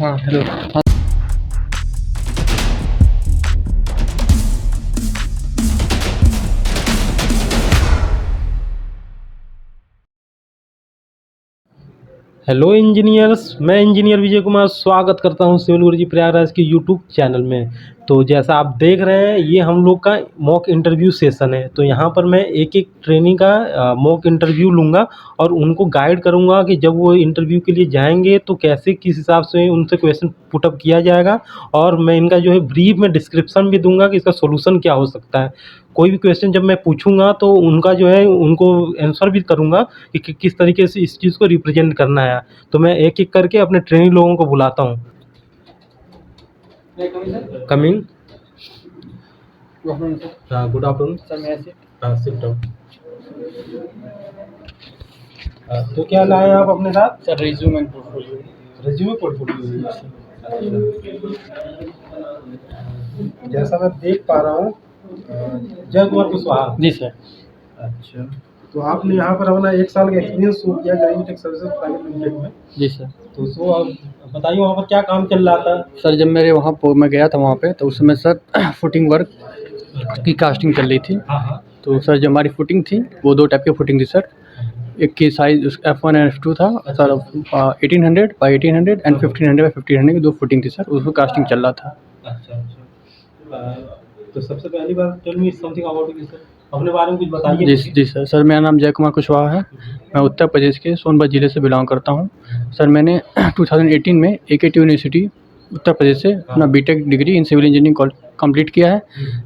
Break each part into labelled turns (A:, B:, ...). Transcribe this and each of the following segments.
A: हाँ हेलो। हाँ hello engineers, मैं इंजीनियर विजय कुमार स्वागत करता हूं सिविल गुरुजी प्रयागराज के यूट्यूब चैनल में। तो जैसा आप देख रहे हैं, ये हम लोग का मॉक इंटरव्यू सेशन है। तो यहाँ पर मैं एक एक ट्रेनी का मॉक इंटरव्यू लूँगा और उनको गाइड करूँगा कि जब वो इंटरव्यू के लिए जाएंगे तो कैसे किस हिसाब से उनसे क्वेश्चन पुटअप किया जाएगा। और मैं इनका जो है ब्रीफ में डिस्क्रिप्शन भी दूंगा कि इसका सोल्यूशन क्या हो सकता है। कोई भी क्वेश्चन जब मैं पूछूंगा तो उनका जो है उनको आंसर भी करूँगा कि किस तरीके से इस चीज़ को रिप्रेजेंट करना है। तो मैं एक एक करके अपने ट्रेनी लोगों को बुलाता हूँ। कमिंग। Good afternoon
B: sir. मैं
A: सिट डाउन। तो क्या लाए आप अपने साथ?
B: Sir resume and portfolio.
A: Resume portfolio. जैसा मैं देख पा रहा हूँ, जय कुमार कुशवाहा।
B: जी सर।
A: अच्छा, तो आपने यहाँ पर अपना 1 साल का एक्सपीरियंस शो किया ग्रामीण टेक सर्विसेज प्राइवेट लिमिटेड में।
B: जी सर।
A: तो उसको आप बताइए वहाँ पर क्या काम चल रहा था?
B: सर जब मेरे वहाँ मैं गया था वहाँ पे, तो उस समय सर फुटिंग वर्क की कास्टिंग चल रही थी।
A: हाँ।
B: तो सर जो हमारी फुटिंग थी वो 2 टाइप की फुटिंग थी सर। एक की साइज़ F1 एंड F2 था सर। 1800 बाई 1800 एंड 1500 बाई 1500 की 2 फुटिंग थी सर, उसमें कास्टिंग चल रहा था।
A: अच्छा। तो सबसे पहली बात tell me something about you sir, अपने बारे में कुछ बताइए।
B: जी सर। सर मेरा नाम जय कुमार कुशवाहा है। मैं उत्तर प्रदेश के सोनभद्र ज़िले से बिलोंग करता हूँ। सर मैंने 2018 में AKT यूनिवर्सिटी उत्तर प्रदेश से अपना BTech degree in civil engineering complete किया है।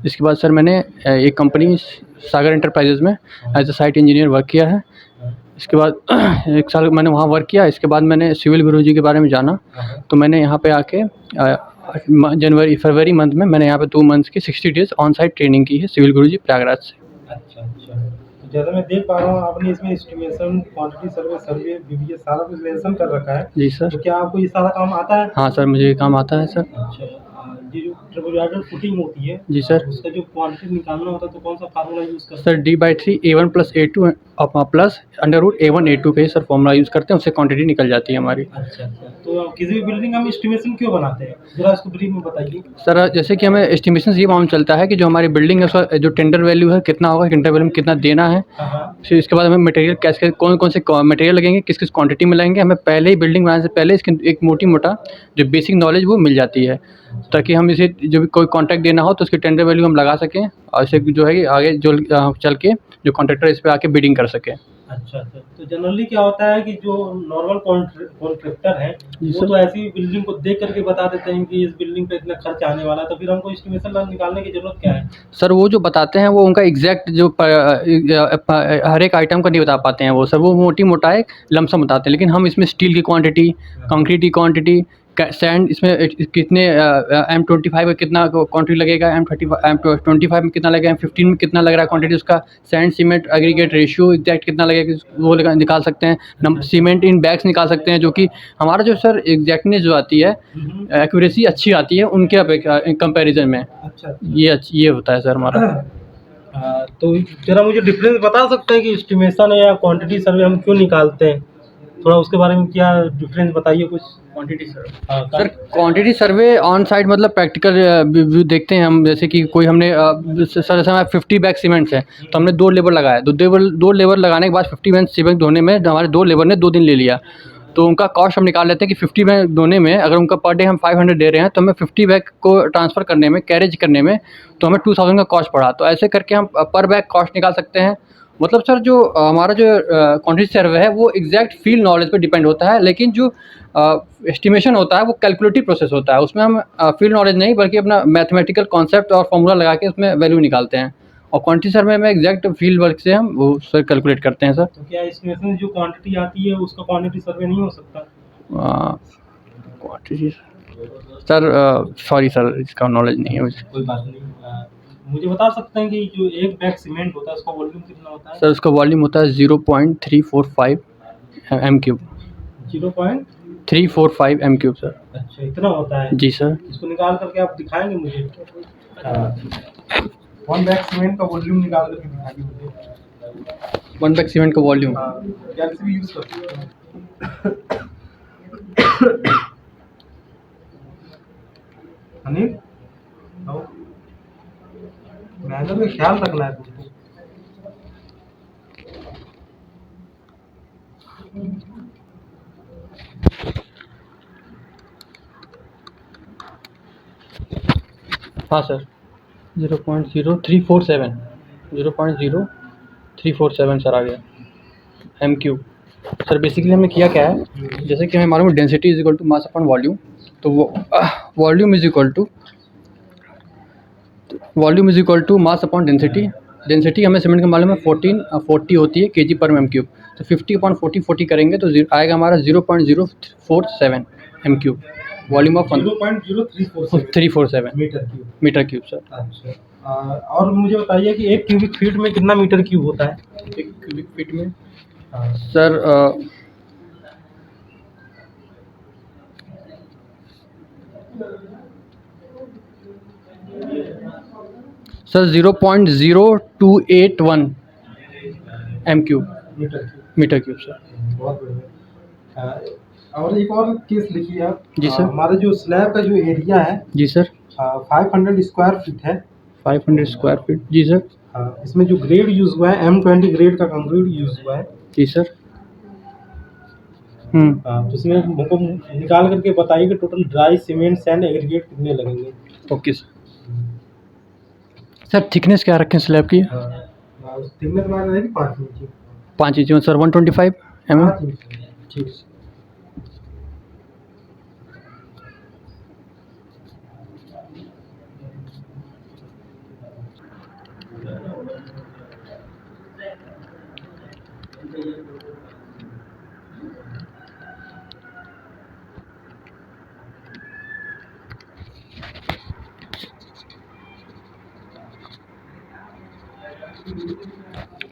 B: इसके बाद सर मैंने एक कंपनी सागर एंटरप्राइजेज़ में as a site engineer work किया है। इसके बाद 1 साल मैंने वहाँ वर्क किया। इसके बाद मैंने सिविल गुरुजी के बारे में जाना, तो मैंने यहाँ पे आके फरवरी मंथ में मैंने यहाँ पे 2 मंथ्स की 60 डेज़ ऑन साइट ट्रेनिंग की है सिविल गुरुजी प्रयागराज से।
A: अच्छा। तो जैसा मैं देख पा रहा हूँ, आपने इसमें एस्टिमेशन, क्वांटिटी सर्वे, बीबीए सारा कुछ मेंशन कर रखा है।
B: जी सर।
A: तो क्या आपको ये सारा काम आता है?
B: हाँ सर, मुझे ये काम आता है सर।
A: अच्छा। ये जो ट्रिपल राइडर फुटिंग होती है,
B: जी सर।
A: उसका जो क्वांटिटी निकालना होता है तो कौन सा फार्मूला यूज़ करते हैं?
B: Sir D/3 A1 plus A2 plus under root A1 A2 का ही सर फॉर्मूला यूज़ करते हैं, उससे क्वांटिटी निकल जाती है हमारी।
A: अच्छा। तो आप किसी भी बिल्डिंग का हम एस्टिमेशन क्यों बनाते हैं, जरा इसको ब्रीफ में बताइए।
B: सर जैसे कि हमें एस्टिमेशन से ये मालूम चलता है कि जो हमारी बिल्डिंग है उसका जो टेंडर वैल्यू है कितना होगा, टेंडर वैल्यू में कितना देना है।
A: हाँ।
B: फिर इसके बाद हमें मटेरियल कैसे कौन से मटेरियल लगेंगे, किस किस क्वांटिटी में लगेंगे, हमें पहले ही बिल्डिंग बनाने से पहले इसकी एक मोटी मोटा जो बेसिक नॉलेज वो मिल जाती है, ताकि हम इसे जो भी कोई कॉन्ट्रैक्ट देना हो तो उसकी टेंडर वैल्यू हम लगा सकें और इसे जो है कि आगे जो चल के जो कॉन्ट्रैक्टर इस पे आके बिडिंग कर सके।
A: अच्छा। तो जनरली क्या होता है कि जो नॉर्मल कॉन्ट्रैक्टर हैं, वो तो ऐसी बिल्डिंग को देख करके बता देते हैं कि इस बिल्डिंग पे इतना खर्च आने वाला है, तो फिर हमको एस्टिमेशन निकालने की ज़रूरत क्या है?
B: सर वो जो बताते हैं वो उनका एग्जैक्ट जो हर एक आइटम का नहीं बता पाते हैं वो सर, वो मोटी मोटा एक लमसम बताते हैं। लेकिन हम इसमें स्टील की क्वांटिटी, कंक्रीट की क्वांटिटी, सैंड इसमें कितने M25 में कितना क्वांटिटी लगेगा, M25 में कितना लगेगा, M15 में कितना लग रहा है क्वांटिटी उसका, sand cement aggregate ratio exact कितना लगेगा वो निकाल सकते हैं। सीमेंट इन बैग्स निकाल सकते हैं, जो कि हमारा जो सर एग्जैक्टनेस जो आती है, एक्यूरेसी अच्छी आती है उनके कंपैरिजन में।
A: अच्छा।
B: ये होता है सर हमारा।
A: तो जरा मुझे डिफरेंस बता सकते हैं कि एस्टिमेशन या क्वांटिटी सर्वे हम क्यों निकालते हैं? थोड़ा उसके बारे में क्या डिफरेंस बताइए कुछ। Quantity survey
B: sir, quantity survey on site मतलब प्रैक्टिकल व्यू देखते हैं हम। जैसे कि कोई हमने सर जैसे हमारे 50 बैग सीमेंट्स हैं, तो हमने 2 लेबर लगाया, दो लेबर लगाने के बाद 50 बैग सीमेंट धोने में हमारे 2 लेबर ने 2 दिन ले लिया। तो उनका कॉस्ट हम निकाल लेते हैं कि 50 बैग धोने में अगर उनका पर डे हम 500 दे रहे हैं, तो हमें 50 बैग को ट्रांसफ़र करने में, कैरेज करने में तो हमें 2000 का कॉस्ट पड़ा। तो ऐसे करके हम पर बैग कॉस्ट निकाल सकते हैं। मतलब सर जो हमारा जो क्वांटिटी सर्वे है वो एग्जैक्ट फील्ड नॉलेज पे डिपेंड होता है, लेकिन जो एस्टिमेशन होता है वो कैलकुलेटिव प्रोसेस होता है। उसमें हम फील्ड नॉलेज नहीं बल्कि अपना मैथमेटिकल कॉन्सेप्ट और फॉर्मूला लगा के उसमें वैल्यू निकालते हैं। और क्वांटिटी सर्वे में एग्जैक्ट फील्ड वर्क से हम वो सर कैलकुलेट करते हैं सर।
A: तो क्या एस्टिमेशन जो क्वांटिटी आती है उसका क्वांटिटी सर्वे नहीं हो सकता?
B: क्वांटिटी सर सॉरी सर, इसका नॉलेज नहीं है मुझे।
A: कोई बात नहीं। मुझे बता सकते हैं कि जो एक बैग सीमेंट होता है उसका वॉल्यूम कितना होता है?
B: सर उसका वॉल्यूम होता है 0.345 m3।
A: 0.345
B: 345 m³ sir.
A: अच्छा, इतना होता है?
B: जी सर।
A: इसको निकाल करके आप दिखाएंगे मुझे? 1 बैग सीमेंट का वॉल्यूम निकाल करके दिखाइए मुझे।
B: 1 बैग सीमेंट का वॉल्यूम।
A: हाँ, कैसे भी यूज़ कर सकते हैं। अनिल, आओ। मेहनत में ख्याल रखना है तुमको।
B: हाँ सर, 0.0347 0.0347 सर आ गया m³। सर बेसिकली हमने किया क्या है, जैसे कि हमें मालूम है density is equal to mass upon volume, तो volume is equal to mass upon density. Density हमें सीमेंट का मालूम है 40 होती है kg पर m³। तो 50/40 करेंगे तो आएगा हमारा 0.047 m³, volume of 347 metre cube sir.
A: अच्छा, और मुझे बताइए कि 1 क्यूबिक फीट में कितना मीटर क्यूब होता है?
B: 1 क्यूबिक फीट में
A: हाँ।
B: Sir sir 0.0281 m³ metre cube sir.
A: बहुत बढ़िया। और एक और केस लिखिए आप।
B: जी सर।
A: हमारे जो स्लैब का जो एरिया है
B: जी सर।
A: 500 स्क्वायर फीट है।
B: 500 स्क्वायर फीट जी सर।
A: इसमें जो ग्रेड यूज़ हुआ है M20 ग्रेड का कंक्रीट यूज़ हुआ है।
B: जी सर।
A: तो उसमें हमको निकाल करके बताइए कि total dry cement sand aggregate कितने लगेंगे?
B: Okay sir. सर थिकनेस क्या रखें स्लैब की?
A: थिकनेस मान रहेगी 5 इंच।
B: 5 इंच में सर 125 mm।
A: ठीक।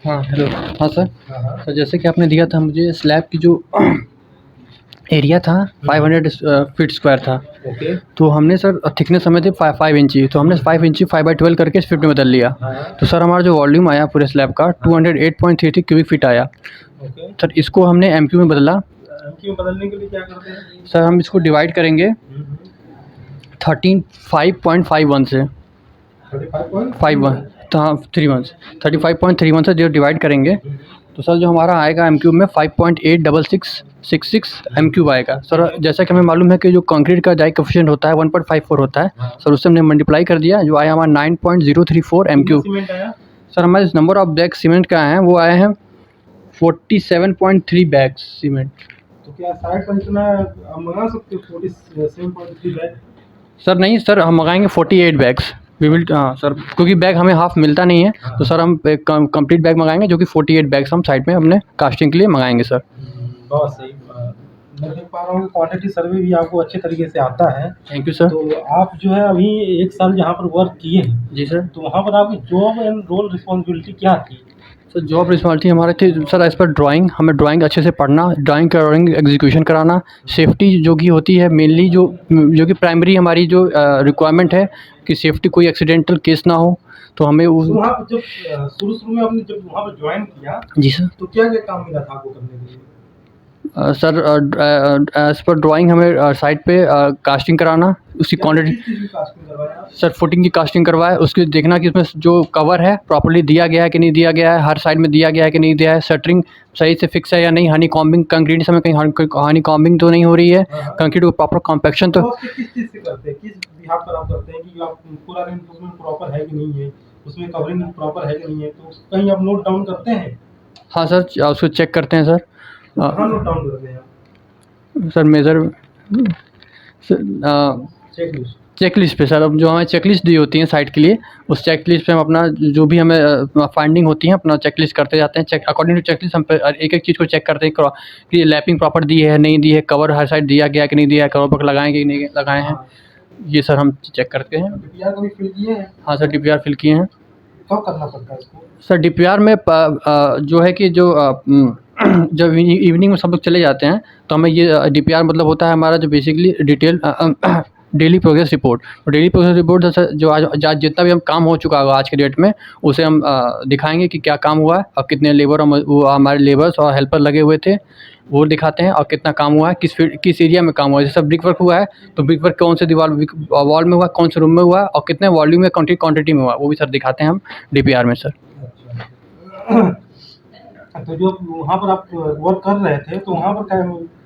B: हाँ हेलो। हाँ सर।
A: हाँ।
B: सर जैसे कि आपने दिया था मुझे स्लैब की जो एरिया था 500 फीट स्क्वायर था।
A: ओके।
B: तो हमने सर थिकनेस हमें थी 5 इंची, तो हमने 5 इंची 5/12 करके इस फीट में बदल लिया। तो सर हमारा जो वॉल्यूम आया पूरे स्लैब का 208.33 क्यूबिक फीट आया।
A: ओके।
B: सर इसको हमने एमक्यू में बदला।
A: एमक्यू में बदलने के लिए क्या करते हैं?
B: सर हम इसको डिवाइड करेंगे 35.51 से 35.31 से जो डिवाइड करेंगे तो सर जो हमारा आएगा एम क्यूब में 5.86666 एम क्यूब आएगा। सर जैसा कि हमें मालूम है कि जो कंक्रीट का डाई कोफिशिएंट होता है 1.54 होता है, सर उससे हमने मल्टीप्लाई कर दिया, जो आया हमारा 9.034 एम क्यूब। सर हमारे इस नंबर ऑफ बैग सीमेंट का हैं वो आए हैं 47.3 बैग सीमेंट।
A: तो क्या साइड पर इतना आप मंगा सकते हो 47.3 बैग?
B: सर नहीं सर, हम मंगाएंगे 48 बैग्स वी विल। हाँ सर, क्योंकि बैग हमें हाफ मिलता नहीं है, तो सर हम एक कंप्लीट बैग मंगाएंगे जो कि 48 बैग्स हम साइड में अपने कास्टिंग के लिए मंगाएंगे सर।
A: बहुत सही। मैं देख पा रहा हूँ क्वांटिटी सर्वे भी आपको अच्छे तरीके से आता है।
B: Thank you sir.
A: तो आप जो है अभी 1 साल जहाँ पर वर्क किए हैं,
B: जी सर।
A: तो वहाँ पर आपकी जॉब एंड रोल रिस्पॉन्सिबिलिटी क्या थी?
B: सर जॉब रिस्पॉन्सिबिलिटी हमारे थे सर एज़ पर ड्राइंग, हमें ड्राइंग अच्छे से पढ़ना, ड्राइंग एग्जीक्यूशन कराना, सेफ्टी जो कि होती है मेनली जो कि प्राइमरी हमारी जो रिक्वायरमेंट है कि सेफ्टी कोई एक्सीडेंटल केस ना हो, तो हमें उस
A: तो वहाँ पर जब शुरू में आपने जब वहाँ पर ज्वाइन किया,
B: जी सर।
A: तो क्या क्या काम मिला था आपको करने के लिए?
B: सर एज़ पर ड्राइंग हमें साइड पे कास्टिंग कराना, उसकी क्वांटिटी।
A: कास्टिंग करवाया?
B: सर फुटिंग की कास्टिंग करवाए, उसके देखना कि इसमें जो कवर है प्रॉपर्ली दिया गया है कि नहीं दिया गया है, हर साइड में दिया गया है कि नहीं दिया है, शटरिंग सही से फिक्स है या नहीं, हनी कॉम्बिंग कंक्रीट समय कहीं हनी कॉम्बिंग तो नहीं हो रही है, कंक्रीट को प्रॉपर कॉम्पैक्शन तो
A: किस चीज़ से करते हैं, किस बिहाफ पर आप करते हैं कि आप पूरा रेनफोर्समेंट प्रॉपर है कि नहीं है, उसमें कवरिंग प्रॉपर है कि नहीं है, तो कहीं आप नोट डाउन करते हैं?
B: हाँ सर उसको चेक करते हैं सर।
A: कहाँ नोट डाउन करते हैं आप?
B: सर मेजर चेकलिस्ट पे सर, अब जो हमें चेकलिस्ट दी होती है साइट के लिए, उस चेकलिस्ट पे हम अपना जो भी हमें फाइंडिंग होती है अपना चेकलिस्ट करते जाते हैं। चेक अकॉर्डिंग टू चेकलिस्ट हम एक एक चीज़ को चेक करते हैं कि लैपिंग प्रॉपर दी है नहीं दी है, कवर हर साइड दिया गया कि नहीं दिया है, कवर पर लगाएं कि नहीं लगाए हैं, ये सर हम चेक करते हैं।
A: डीपीआर कभी फिल किए हैं?
B: हाँ सर डीपीआर फिल किए हैं।
A: कब करना पड़ता है इसको?
B: सर डीपीआर में जो है कि जो जब इवनिंग में सब लोग चले जाते हैं तो हमें ये डीपीआर मतलब होता है हमारा जो basically detail daily progress report. तो डेली प्रोग्रेस रिपोर्ट जैसे जो आज जितना भी हम काम हो चुका होगा आज के डेट में, उसे हम दिखाएंगे कि क्या काम हुआ है और कितने लेबर वो हमारे लेबर्स और हेल्पर लगे हुए थे वो दिखाते हैं, और कितना काम हुआ है, किस एरिया में काम हुआ है। जैसे ब्रिक वर्क हुआ है तो ब्रिक वर्क कौन से दीवार वॉल में हुआ, कौन से रूम में हुआ, और कितने वॉल्यूम में क्वांटिटी में हुआ, वो भी सर दिखाते हैं हम डीपीआर में सर।
A: तो जो वहाँ पर आप वर्क कर रहे थे तो वहाँ पर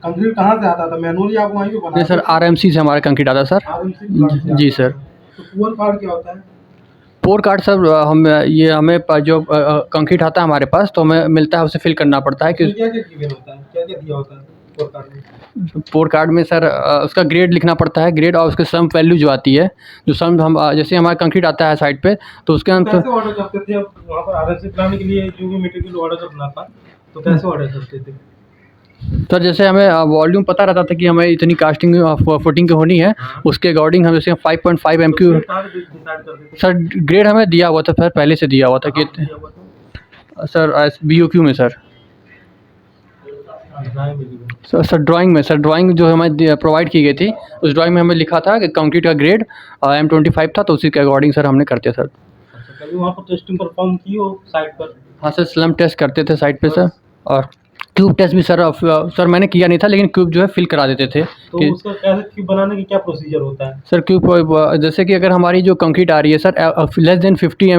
A: कंक्रीट कहाँ से आता था? मैनुअली आप वहीं पे बनाते
B: नहीं सर, आरएमसी से हमारा कंक्रीट आता है सर।
A: RMC
B: जी सर।
A: तो पुअर कार्ड क्या होता है?
B: पोर कार्ड सर हम ये हमें जो कंक्रीट आता है हमारे पास तो हमें मिलता है, उसे फिल करना पड़ता है कि
A: क्या क्या गिवन होता है, क्या क्या दिया होता है पुअर कार्ड में?
B: पोर कार्ड में सर उसका ग्रेड लिखना पड़ता है, ग्रेड और उसके सम वैल्यू जो आती है, जो सम हम जैसे हमारा कंक्रीट आता है साइड पे तो उसके हम
A: कैसे ऑर्डर करते थे आप वहाँ पर RMC बनाने के लिए जो भी मटेरियल ऑर्डर करना था तो कैसे ऑर्डर करते थे?
B: सर जैसे हमें वॉल्यूम पता रहता था कि हमें इतनी कास्टिंग फुटिंग की होनी है, उसके अकॉर्डिंग हम जैसे 5.5 MQ
A: डिसाइड करते थे
B: सर ग्रेड हमें दिया हुआ था सर, पहले से दिया हुआ था कि
A: दिया हुआ था?
B: सर BOQ में सर।
A: डिजाइन में गिवन।
B: सर ड्राइंग जो हमें प्रोवाइड की गई थी, उस ड्राइंग में हमें लिखा था कि कंक्रीट का ग्रेड M25 था, तो उसी के अकॉर्डिंग सर हमने करते सर।
A: अच्छा, कभी वहाँ पर टेस्टिंग परफॉर्म की हो साइट पर?
B: हाँ सर, स्लम टेस्ट करते थे साइट पे सर, और क्यूब टेस्ट भी सर सर मैंने किया नहीं था, लेकिन क्यूब जो है फिल करा देते थे
A: तो
B: कि
A: उसका कैसे क्यूब बनाने की क्या प्रोसीजर होता है?
B: सर क्यूब जैसे कि अगर हमारी जो कंक्रीट आ रही है sir less than 50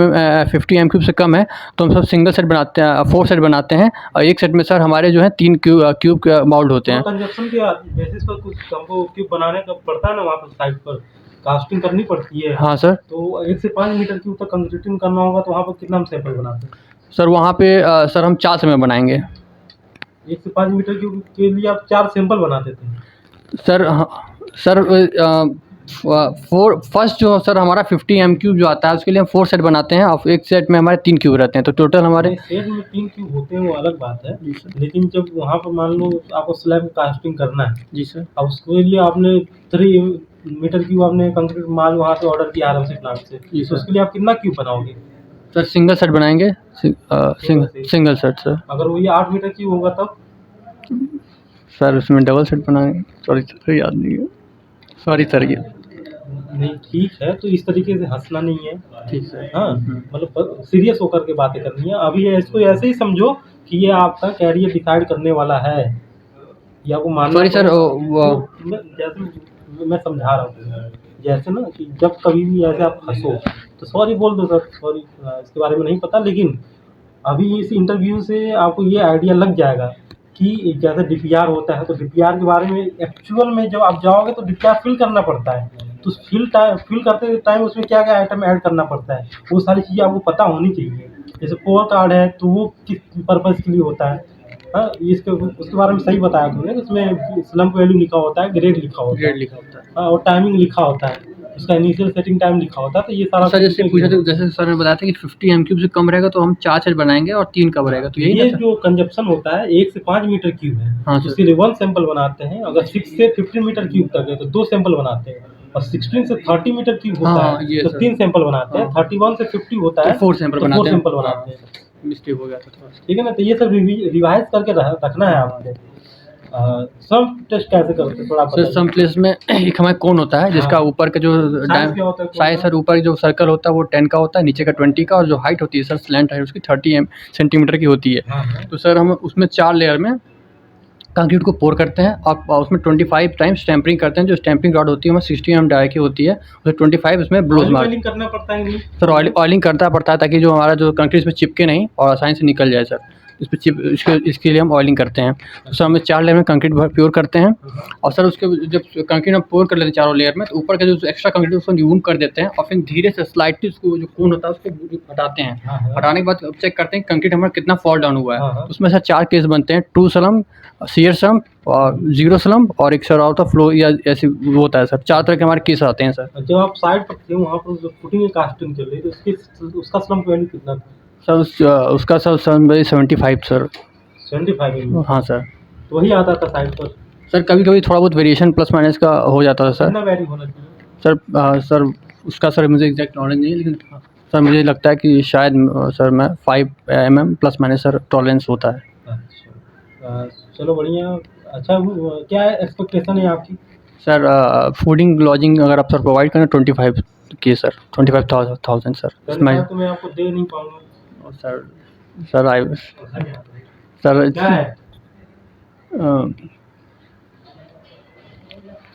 B: M cube से कम है तो हम सब सिंगल सेट बनाते हैं, 4 सेट बनाते हैं, और एक सेट में सर हमारे जो है 3 क्यूब माउल्ड होते हैं।
A: कंजप्शन के बेसिस पर कुछ हमको क्यूब बनाने का पड़ता है ना, वहाँ पर साइट पर कास्टिंग करनी पड़ती है।
B: हाँ सर।
A: तो 1 से 5 मीटर क्यूब तक कंक्रीटिंग करना होगा तो वहाँ पर कितना हम सैंपल बनाते हैं?
B: सर वहाँ पे सर हम 4 समय बनाएंगे।
A: 1 से 5 मीटर क्यूब के लिए आप 4 सैंपल बनाते थे?
B: सर सर फर्स्ट जो सर हमारा 50 M क्यूब जो आता है उसके लिए हम 4 सेट बनाते हैं, और एक सेट में हमारे 3 क्यूब रहते हैं, तो टोटल हमारे
A: सेट में 3 क्यूब होते हैं वो अलग बात है, लेकिन जब वहाँ पर मान लो आपको स्लैब कास्टिंग करना है,
B: जी सर।
A: अब उसके लिए आपने 3 मीटर क्यूब आपने कंक्रीट माल वहाँ से ऑर्डर किया RMC प्लांट से,
B: जी
A: तो
B: सर।
A: उसके लिए आप कितना क्यूब बनाओगे?
B: सर सिंगल सेट बनाएंगे, सिंगल सेट सर।
A: अगर वो ये 8 मीटर क्यूब होगा तब?
B: सर उसमें डबल सेट बनाएंगे, सॉरी सर याद नहीं है, सॉरी सर ये।
A: नहीं ठीक है, तो इस तरीके से हंसना नहीं है,
B: ठीक सर।
A: हाँ मतलब सीरियस होकर के बातें करनी है। अभी इसको ऐसे ही समझो कि ये आपका कैरियर डिसाइड करने वाला है, या वो मानना
B: सॉरी सर
A: जैसे मैं समझा रहा हूँ, जैसे ना कि जब कभी भी ऐसे आप हंसो तो सॉरी बोल दो सर, सॉरी इसके बारे में नहीं पता, लेकिन अभी इस इंटरव्यू से आपको ये आइडिया लग जाएगा कि जैसे डीपीआर होता है तो डीपीआर के बारे में एक्चुअल में जब आप जाओगे तो डीपीआर फिल करना पड़ता है, तो फिल करते टाइम उसमें क्या क्या आइटम ऐड करना पड़ता है वो सारी चीज़ें आपको पता होनी चाहिए। जैसे पुअर कार्ड है तो वो किस पर्पज़ के लिए होता है, हाँ इसके उसके बारे में सही बताया तुमने, उसमें स्लम्प वैल्यू लिखा होता है, ग्रेड लिखा होता है,
B: ग्रेड लिखा होता है।
A: हाँ और टाइमिंग लिखा होता है, उसका इनिशियल सेटिंग टाइम लिखा होता है, तो ये सारा
B: सर जैसे पूछा था, जैसे सर ने बताया था कि 50 M क्यूब से कम रहेगा तो हम 4 सेट बनाएंगे और 3 कब रहेगा, तो यही
A: ये
B: ना सर?
A: जो कंजप्शन होता है 1 से 5 मीटर क्यूब है,
B: हाँ सर।
A: उसके लिए 1 सैंपल बनाते हैं। अगर 6 से 15 मीटर क्यूब तक है तो 2 सैंपल बनाते हैं, और 16 से 30 मीटर क्यूब होता
B: हाँ,
A: है
B: ये
A: तो
B: सर।
A: 3 सैंपल बनाते हैं,
B: हाँ।
A: 31 से 50 होता है
B: तो 4 सैंपल
A: तो
B: बनाते
A: 4
B: हैं।
A: सैंपल बनाते हैं,
B: मिस्टेक हो गया था थोड़ा सा।
A: ठीक है ना। तो ये सब रिवाइज करके रखना है आपको। सम टेस्ट कैसे करते हैं थोड़ा
B: सर
A: बताइए।
B: सम प्लेस में एक हमारे कोन होता है जिसका
A: हाँ।
B: ऊपर का जो
A: साइज क्या होता है कोन
B: साइज
A: का?
B: सर ऊपर जो सर्कल होता है वो 10 का होता है, नीचे का 20 का, और जो हाइट होती है सर स्लैंट हाइट उसकी 30 सेंटीमीटर की होती है।
A: हाँ, हाँ।
B: तो सर हम उसमें 4 लेयर में कंक्रीट को पोर करते हैं, और उसमें 25 टाइम्स स्टैंपिंग करते हैं। जो स्टैंपिंग रॉड होती है हमें 60 mm डाई की होती है, उसे 25 इसमें ब्लोज मार
A: ऑयलिंग करना पड़ता है नहीं?
B: सर ऑयलिंग करता पड़ता है ताकि जो हमारा जो कंक्रीट इसमें चिपके नहीं और आसानी से निकल जाए सर, इस पर इसके लिए हम ऑयलिंग करते हैं। तो सर हमें 4 लेयर में कंक्रीट प्योर करते हैं, और सर उसके जब कंक्रीट हम पोर कर लेते हैं चारों लेयर में, तो ऊपर का जो एक्स्ट्रा कंक्रीट है उसको रिमूव कर देते हैं, और फिर धीरे से स्लाइडली उसको जो कोन होता है उसको हटाते हैं।
A: हाँ, हाँ।
B: हटाने के बाद चेक करते हैं कंक्रीट हमारा कितना फॉल डाउन हुआ
A: हाँ,
B: है।
A: हाँ।
B: उसमें सर 4 केस बनते हैं, 2 स्लम्प, शियर स्लम्प और 0 स्लम्प, और एक सर आउट ऑफ फ्लो या ऐसे वो होता है सर। 4 तरह के हमारे केस आते हैं सर।
A: जब आप साइड पर थे वहाँ पर जो फुटिंग की कास्टिंग चल रही थी तो उसका स्लम्प वैल्यू कितना था?
B: सर उसका सर 75 सर।
A: 75 mm।
B: हाँ सर।
A: तो वही आता था साइड पर?
B: सर कभी-कभी थोड़ा बहुत वेरिएशन प्लस माइनस का हो जाता था सर।
A: कितना वैरी होना चाहिए?
B: सर उसका सर मुझे एग्जैक्ट नॉलेज नहीं है, लेकिन सर मुझे लगता है कि शायद सर मैं 5 mm plus minus sir tolerance होता है।
A: अच्छा। चलो बढ़िया। अच्छा क्या एक्सपेक्टेशन है आपकी?
B: सर फूडिंग लॉजिंग अगर आप सर प्रोवाइड करें 25 के सर 25,000 सर इसमें।
A: तो मैं आपको दे नहीं पाऊंगा।
B: सर सर आई सर
A: क्या है?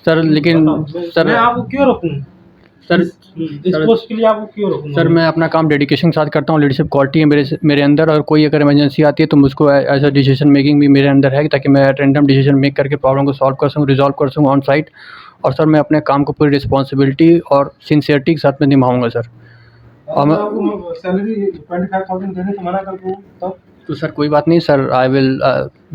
B: सर लेकिन
A: बताओ,
B: सर
A: मैं आपको क्यों रोकूं?
B: सर
A: इस
B: सर
A: पोस्ट के लिए आपको क्यों रोकूं?
B: सर मैं अपना काम डेडिकेशन के साथ करता हूँ, लीडरशिप क्वालिटी है मेरे अंदर, और कोई अगर इमरजेंसी आती है तो मुझको एज अ डिसीजन मेकिंग भी मेरे अंदर है, ताकि मैं रैंडम डिसीजन मेक करके प्रॉब्लम को सॉल्व कर सकूँ, रिजॉल्व कर सकूँ ऑन साइट। और सर मैं अपने काम को पूरी रिस्पॉन्सिबिलिटी और सिंसियरिटी के साथ में निभाऊंगा सर। और मैं
A: आपको सैलरी 25,000 देने से मना कर दूं तब?
B: तो सर कोई बात नहीं सर, आई विल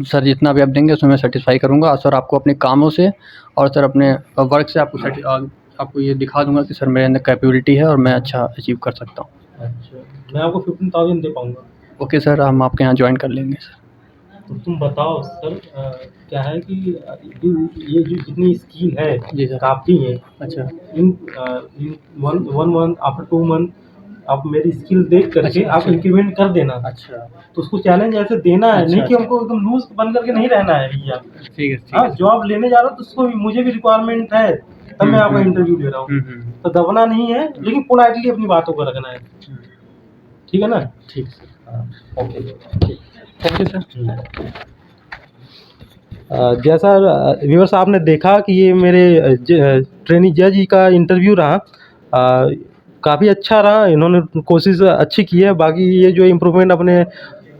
B: सर जितना भी आप देंगे उसमें मैं सेटिस्फाई करूँगा सर, आपको अपने कामों से और सर अपने वर्क से आपको ये दिखा दूंगा कि सर मेरे अंदर कैपेबिलिटी है और मैं अच्छा अचीव कर सकता हूँ।
A: अच्छा, मैं आपको 15,000 दे पाऊंगा।
B: ओके सर, हम आपके यहाँ ज्वाइन कर लेंगे सर।
A: तो तुम बताओ सर, क्या है कि ये जो जितनी स्कीम है
B: जी सर।
A: काफ़ी है।
B: अच्छा
A: in one month after 2 month आप मेरी स्किल देख करके
B: अच्छा,
A: आप
B: अच्छा।
A: इंक्रीमेंट कर देना।
B: अच्छा
A: तो उसको चैलेंज ऐसे देना है,
B: अच्छा,
A: नहीं कि
B: अच्छा।
A: हमको एकदम लूज बन करके नहीं रहना है भैया।
B: ठीक है
A: हाँ, जॉब लेने जा रहा हूँ तो उसको भी मुझे भी रिक्वायरमेंट है, तब मैं आपका इंटरव्यू ले रहा हूँ। तो दबना नहीं है, लेकिन पोलाइटली अपनी बातों को रखना है। ठीक है ना?
B: ठीक सर।
A: हाँ, ओके।
B: Thank you sir.
A: जैसा व्यूअर्स आपने देखा कि ये मेरे ट्रेनी जज जी का इंटरव्यू रहा, काफ़ी अच्छा रहा। इन्होंने कोशिश अच्छी की है। बाकी ये जो इम्प्रूवमेंट अपने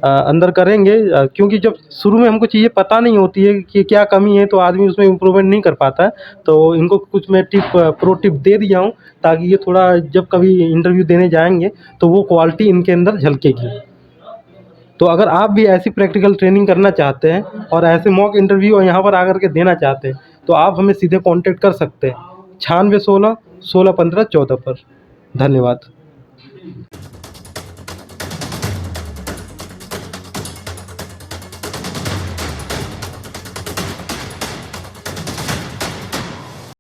A: अंदर करेंगे, क्योंकि जब शुरू में हमको चीज़ें पता नहीं होती है कि क्या कमी है, तो आदमी उसमें इम्प्रूवमेंट नहीं कर पाता है। तो इनको कुछ मैं प्रो टिप दे दिया हूँ, ताकि ये थोड़ा जब कभी इंटरव्यू देने जाएंगे तो वो क्वालिटी इनके अंदर झलकेगी। तो अगर आप भी ऐसी प्रैक्टिकल ट्रेनिंग करना चाहते हैं और ऐसे मॉक इंटरव्यू यहाँ पर आकर के देना चाहते हैं, तो आप हमें सीधे कांटेक्ट कर सकते हैं 9616 1615 14 पर। धन्यवाद।